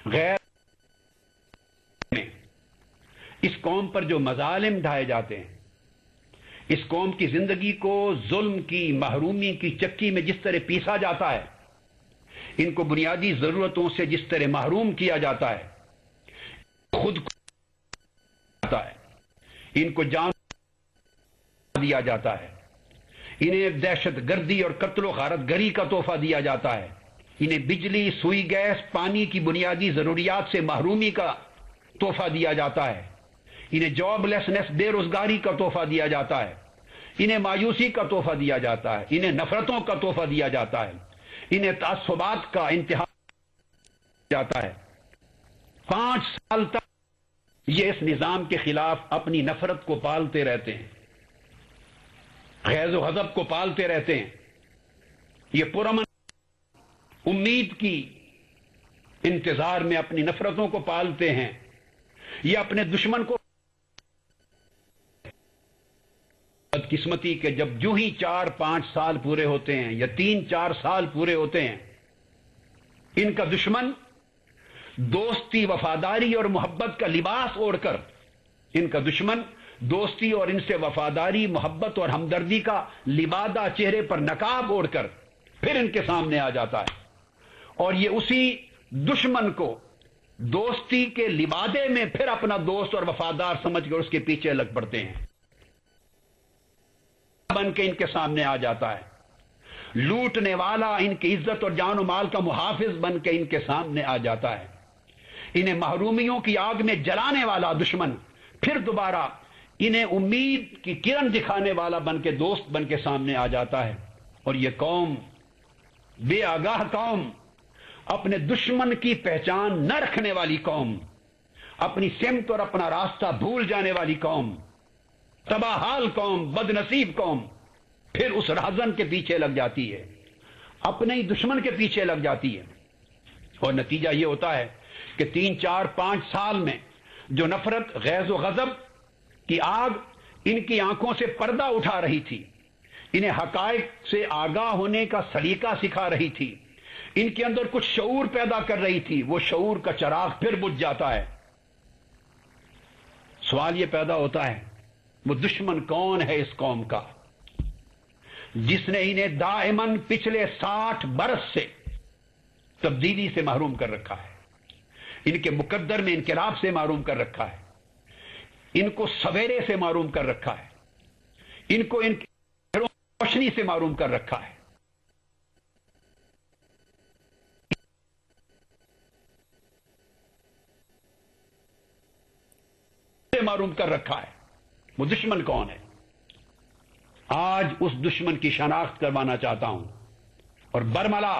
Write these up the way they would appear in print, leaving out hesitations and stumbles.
غیر میں اس قوم پر جو مظالم ڈھائے جاتے ہیں، اس قوم کی زندگی کو ظلم کی، محرومی کی چکی میں جس طرح پیسا جاتا ہے، ان کو بنیادی ضرورتوں سے جس طرح محروم کیا جاتا ہے، خود کو جاتا ہے، ان کو جان دیا جاتا ہے، انہیں دہشت گردی اور قتل و غارت گری کا تحفہ دیا جاتا ہے، انہیں بجلی، سوئی، گیس، پانی کی بنیادی ضروریات سے محرومی کا تحفہ دیا جاتا ہے، انہیں جاب لیسنس، بے روزگاری کا تحفہ دیا جاتا ہے، انہیں مایوسی کا تحفہ دیا جاتا ہے، انہیں نفرتوں کا تحفہ دیا جاتا ہے، انہیں تعصبات کا انتہا جاتا ہے۔ 5 سال تک یہ اس نظام کے خلاف اپنی نفرت کو پالتے رہتے ہیں، غیظ و غضب کو پالتے رہتے ہیں، یہ پرامن امید کی انتظار میں اپنی نفرتوں کو پالتے ہیں، یہ اپنے دشمن کو بدقسمتی کے جب جو ہی 4-5 سال پورے ہوتے ہیں یا 3-4 سال پورے ہوتے ہیں، ان کا دشمن دوستی، وفاداری اور محبت کا لباس اوڑھ کر، ان کا دشمن دوستی اور ان سے وفاداری، محبت اور ہمدردی کا لبادہ چہرے پر نقاب اوڑھ کر پھر ان کے سامنے آ جاتا ہے، اور یہ اسی دشمن کو دوستی کے لبادے میں پھر اپنا دوست اور وفادار سمجھ کر اس کے پیچھے لگ پڑتے ہیں، بن کے ان کے سامنے آ جاتا ہے، لوٹنے والا، ان کی عزت اور جان و مال کا محافظ بن کے ان کے سامنے آ جاتا ہے، انہیں محرومیوں کی آگ میں جلانے والا دشمن پھر دوبارہ انہیں امید کی کرن دکھانے والا بن کے، دوست بن کے سامنے آ جاتا ہے، اور یہ قوم، بے آگاہ قوم، اپنے دشمن کی پہچان نہ رکھنے والی قوم، اپنی سمت اور اپنا راستہ بھول جانے والی قوم، تباہ حال قوم، بد نصیب قوم، پھر اس راہزن کے پیچھے لگ جاتی ہے، اپنے ہی دشمن کے پیچھے لگ جاتی ہے، اور نتیجہ یہ ہوتا ہے کہ 3-4-5 سال میں جو نفرت، غیظ و غضب کی آگ ان کی آنکھوں سے پردہ اٹھا رہی تھی، انہیں حقائق سے آگاہ ہونے کا سلیقہ سکھا رہی تھی، ان کے اندر کچھ شعور پیدا کر رہی تھی، وہ شعور کا چراغ پھر بجھ جاتا ہے۔ سوال یہ پیدا ہوتا ہے، وہ دشمن کون ہے اس قوم کا جس نے انہیں دائماً پچھلے 60 برس سے تبدیلی سے محروم کر رکھا ہے، ان کے مقدر میں انقلاب سے محروم کر رکھا ہے، ان کو سویرے سے محروم کر رکھا ہے، ان کو ان کی روشنی سے محروم کر رکھا ہے، معروم کر رکھا ہے۔ وہ دشمن کون ہے؟ آج اس دشمن کی شناخت کروانا چاہتا ہوں، اور برملا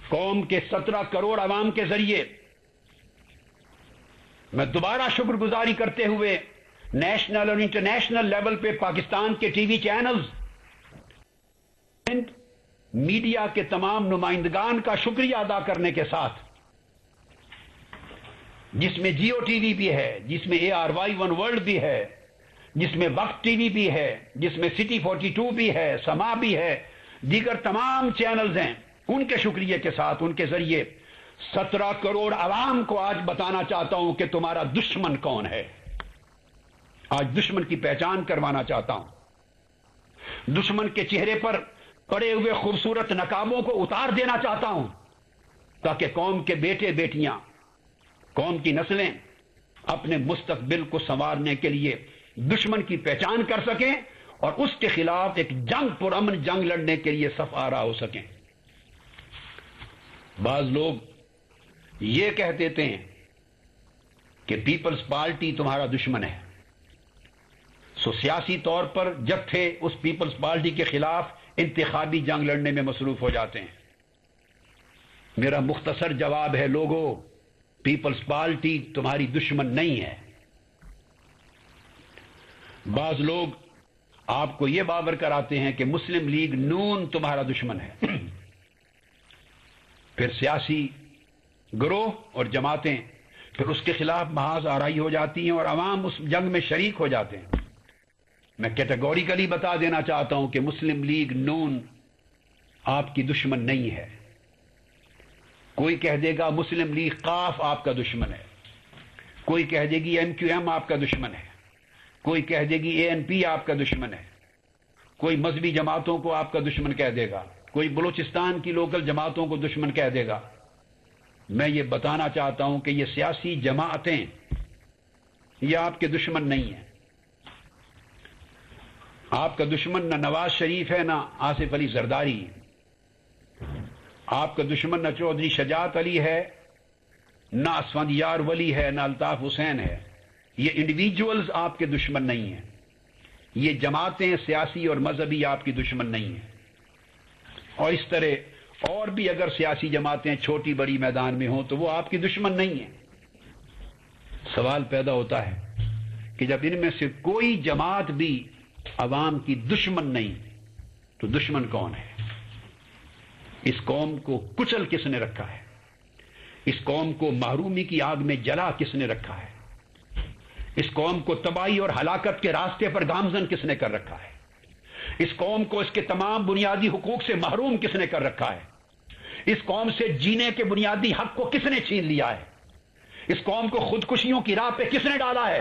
قوم کے 17 کروڑ عوام کے ذریعے میں دوبارہ شکر گزاری کرتے ہوئے نیشنل اور انٹرنیشنل لیول پہ پاکستان کے ٹی وی چینلز، میڈیا کے تمام نمائندگان کا شکریہ ادا کرنے کے ساتھ، جس میں جیو ٹی وی بھی ہے، جس میں ARY1 ورلڈ بھی ہے، جس میں وقت ٹی وی بھی ہے، جس میں سٹی 42 بھی ہے، سما بھی ہے، دیگر تمام چینلز ہیں، ان کے شکریہ کے ساتھ ان کے ذریعے 17 کروڑ عوام کو آج بتانا چاہتا ہوں کہ تمہارا دشمن کون ہے۔ آج دشمن کی پہچان کروانا چاہتا ہوں، دشمن کے چہرے پر پڑے ہوئے خوبصورت نقابوں کو اتار دینا چاہتا ہوں، تاکہ قوم کے بیٹے بیٹیاں، قوم کی نسلیں اپنے مستقبل کو سنوارنے کے لیے دشمن کی پہچان کر سکیں اور اس کے خلاف ایک جنگ، پرامن جنگ لڑنے کے لیے صف آرا ہو سکیں۔ بعض لوگ یہ کہہ دیتے ہیں کہ پیپلز پارٹی تمہارا دشمن ہے، سو سیاسی طور پر جب تھے اس پیپلز پارٹی کے خلاف انتخابی جنگ لڑنے میں مصروف ہو جاتے ہیں۔ میرا مختصر جواب ہے، لوگوں، پیپلز پارٹی تمہاری دشمن نہیں ہے۔ بعض لوگ آپ کو یہ باور کراتے ہیں کہ مسلم لیگ نون تمہارا دشمن ہے، پھر سیاسی گروہ اور جماعتیں پھر اس کے خلاف محاذ آرائی ہو جاتی ہیں اور عوام اس جنگ میں شریک ہو جاتے ہیں۔ میں کیٹیگوریکلی بتا دینا چاہتا ہوں کہ مسلم لیگ نون آپ کی دشمن نہیں ہے۔ کوئی کہہ دے گا مسلم لیگ قاف آپ کا دشمن ہے، کوئی کہہ دے گی MQM آپ کا دشمن ہے، کوئی کہہ دے گی ANP آپ کا دشمن ہے، کوئی مذہبی جماعتوں کو آپ کا دشمن کہہ دے گا، کوئی بلوچستان کی لوکل جماعتوں کو دشمن کہہ دے گا۔ میں یہ بتانا چاہتا ہوں کہ یہ سیاسی جماعتیں یہ آپ کے دشمن نہیں ہیں۔ آپ کا دشمن نہ نواز شریف ہے، نہ آصف علی زرداری، آپ کا دشمن نہ چودھری شجاعت علی ہے، نہ اسفندیار ولی ہے، نہ الطاف حسین ہے۔ یہ انڈیویجولز آپ کے دشمن نہیں ہیں، یہ جماعتیں سیاسی اور مذہبی آپ کی دشمن نہیں ہیں۔ اور اس طرح اور بھی اگر سیاسی جماعتیں چھوٹی بڑی میدان میں ہوں تو وہ آپ کی دشمن نہیں ہیں۔ سوال پیدا ہوتا ہے کہ جب ان میں سے کوئی جماعت بھی عوام کی دشمن نہیں تو دشمن کون ہے؟ اس قوم کو کچل کس نے رکھا ہے؟ اس قوم کو محرومی کی آگ میں جلا کس نے رکھا ہے؟ اس قوم کو تباہی اور ہلاکت کے راستے پر گامزن کس نے کر رکھا ہے؟ اس قوم کو اس کے تمام بنیادی حقوق سے محروم کس نے کر رکھا ہے؟ اس قوم سے جینے کے بنیادی حق کو کس نے چھین لیا ہے؟ اس قوم کو خودکشیوں کی راہ پہ کس نے ڈالا ہے؟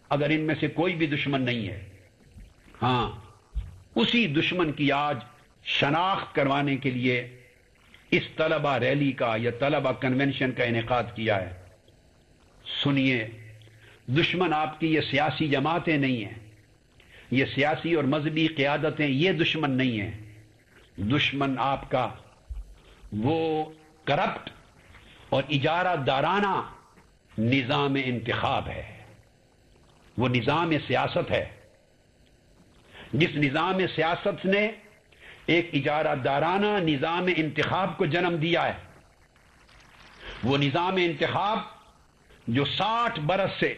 اگر ان میں سے کوئی بھی دشمن نہیں ہے، ہاں اسی دشمن کی آج شناخت کروانے کے لیے اس طلبہ ریلی کا یا طلبہ کنونشن کا انعقاد کیا ہے۔ سنیے، دشمن آپ کی یہ سیاسی جماعتیں نہیں ہیں، یہ سیاسی اور مذہبی قیادتیں یہ دشمن نہیں ہیں۔ دشمن آپ کا وہ کرپٹ اور اجارہ دارانہ نظام انتخاب ہے، وہ نظام سیاست ہے جس نظام سیاست نے ایک اجارہ دارانہ نظام انتخاب کو جنم دیا ہے۔ وہ نظام انتخاب جو 60 برس سے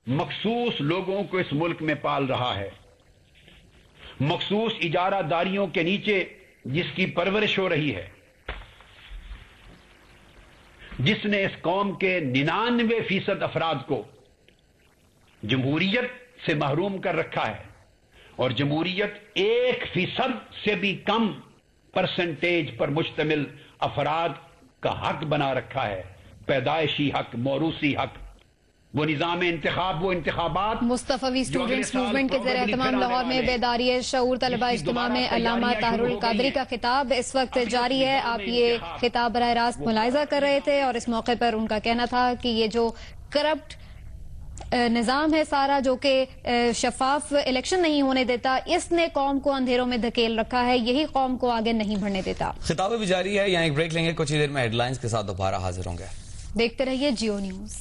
مخصوص لوگوں کو اس ملک میں پال رہا ہے، مخصوص اجارہ داریوں کے نیچے جس کی پرورش ہو رہی ہے، جس نے اس قوم کے 99% افراد کو جمہوریت سے محروم کر رکھا ہے، اور جمہوریت 1% سے بھی کم پرسنٹیج پر مشتمل افراد کا حق بنا رکھا ہے، پیدائشی حق، موروثی حق۔ وہ نظام انتخاب، وہ انتخابات۔ مصطفی اسٹوڈنٹس موومنٹ کے زیر اہتمام لاہور میں بیداری شعور طلبہ اجتماع میں علامہ طاہر القادری کا خطاب اس وقت جاری ہے۔ آپ یہ خطاب براہ راست ملاحظہ کر رہے تھے اور اس موقع پر ان کا کہنا تھا کہ یہ جو کرپٹ نظام ہے سارا، جو کہ شفاف الیکشن نہیں ہونے دیتا، اس نے قوم کو اندھیروں میں دھکیل رکھا ہے، یہی قوم کو آگے نہیں بڑھنے دیتا۔ خطاب بھی جاری ہے، یہاں ایک بریک لیں گے، کچھ ہی دیر میں ہیڈ لائنز کے ساتھ دوبارہ حاضر ہوں گے۔ دیکھتے رہیے جیو نیوز۔